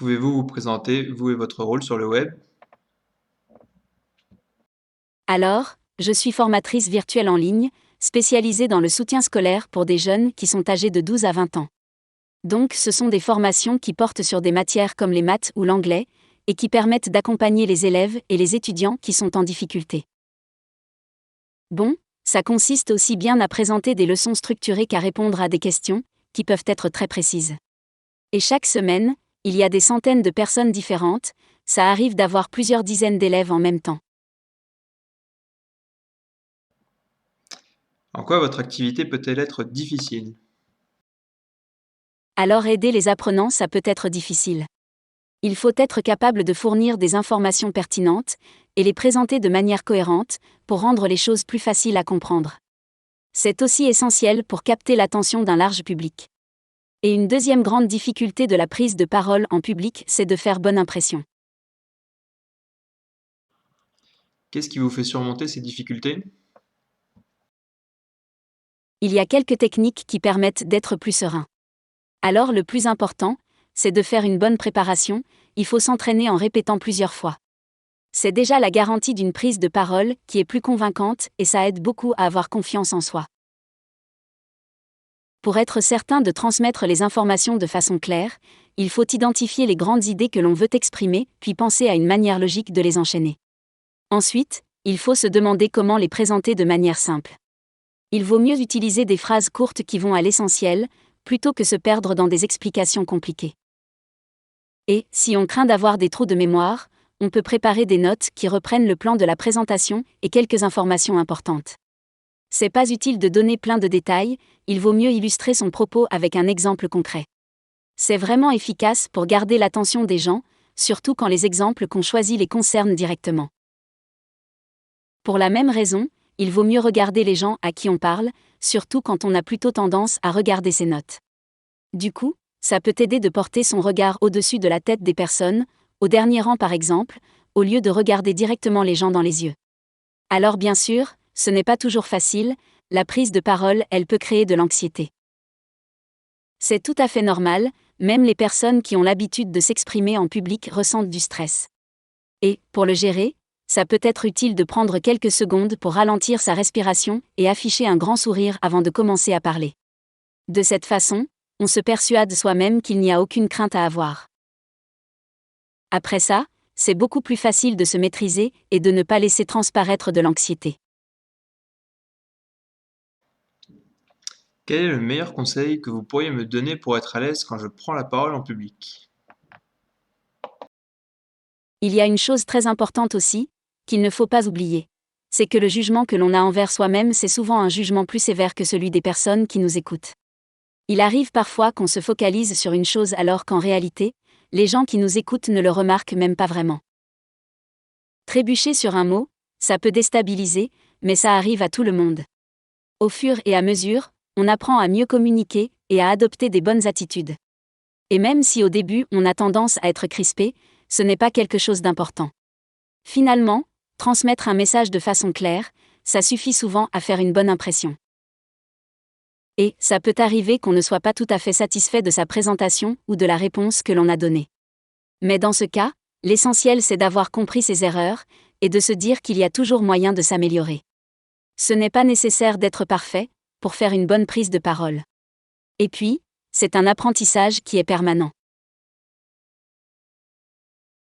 Pouvez-vous vous présenter, vous et votre rôle sur le web? Alors, je suis formatrice virtuelle en ligne, spécialisée dans le soutien scolaire pour des jeunes qui sont âgés de 12 à 20 ans. Donc, ce sont des formations qui portent sur des matières comme les maths ou l'anglais, et qui permettent d'accompagner les élèves et les étudiants qui sont en difficulté. Bon, ça consiste aussi bien à présenter des leçons structurées qu'à répondre à des questions, qui peuvent être très précises. Et chaque semaine, il y a des centaines de personnes différentes, ça arrive d'avoir plusieurs dizaines d'élèves en même temps. En quoi votre activité peut-elle être difficile? Alors aider les apprenants, ça peut être difficile. Il faut être capable de fournir des informations pertinentes et les présenter de manière cohérente pour rendre les choses plus faciles à comprendre. C'est aussi essentiel pour capter l'attention d'un large public. Et une deuxième grande difficulté de la prise de parole en public, c'est de faire bonne impression. Qu'est-ce qui vous fait surmonter ces difficultés? Il y a quelques techniques qui permettent d'être plus serein. Alors le plus important, c'est de faire une bonne préparation, il faut s'entraîner en répétant plusieurs fois. C'est déjà la garantie d'une prise de parole qui est plus convaincante et ça aide beaucoup à avoir confiance en soi. Pour être certain de transmettre les informations de façon claire, il faut identifier les grandes idées que l'on veut exprimer, puis penser à une manière logique de les enchaîner. Ensuite, il faut se demander comment les présenter de manière simple. Il vaut mieux utiliser des phrases courtes qui vont à l'essentiel, plutôt que se perdre dans des explications compliquées. Et, si on craint d'avoir des trous de mémoire, on peut préparer des notes qui reprennent le plan de la présentation et quelques informations importantes. C'est pas utile de donner plein de détails, il vaut mieux illustrer son propos avec un exemple concret. C'est vraiment efficace pour garder l'attention des gens, surtout quand les exemples qu'on choisit les concernent directement. Pour la même raison, il vaut mieux regarder les gens à qui on parle, surtout quand on a plutôt tendance à regarder ses notes. Du coup, ça peut aider de porter son regard au-dessus de la tête des personnes, au dernier rang par exemple, au lieu de regarder directement les gens dans les yeux. Alors bien sûr, ce n'est pas toujours facile, la prise de parole, elle peut créer de l'anxiété. C'est tout à fait normal, même les personnes qui ont l'habitude de s'exprimer en public ressentent du stress. Et, pour le gérer, ça peut être utile de prendre quelques secondes pour ralentir sa respiration et afficher un grand sourire avant de commencer à parler. De cette façon, on se persuade soi-même qu'il n'y a aucune crainte à avoir. Après ça, c'est beaucoup plus facile de se maîtriser et de ne pas laisser transparaître de l'anxiété. Quel est le meilleur conseil que vous pourriez me donner pour être à l'aise quand je prends la parole en public? Il y a une chose très importante aussi, qu'il ne faut pas oublier. C'est que le jugement que l'on a envers soi-même, c'est souvent un jugement plus sévère que celui des personnes qui nous écoutent. Il arrive parfois qu'on se focalise sur une chose alors qu'en réalité, les gens qui nous écoutent ne le remarquent même pas vraiment. Trébucher sur un mot, ça peut déstabiliser, mais ça arrive à tout le monde. Au fur et à mesure, on apprend à mieux communiquer et à adopter des bonnes attitudes. Et même si au début on a tendance à être crispé, ce n'est pas quelque chose d'important. Finalement, transmettre un message de façon claire, ça suffit souvent à faire une bonne impression. Et ça peut arriver qu'on ne soit pas tout à fait satisfait de sa présentation ou de la réponse que l'on a donnée. Mais dans ce cas, l'essentiel c'est d'avoir compris ses erreurs et de se dire qu'il y a toujours moyen de s'améliorer. Ce n'est pas nécessaire d'être parfait pour faire une bonne prise de parole. Et puis, c'est un apprentissage qui est permanent.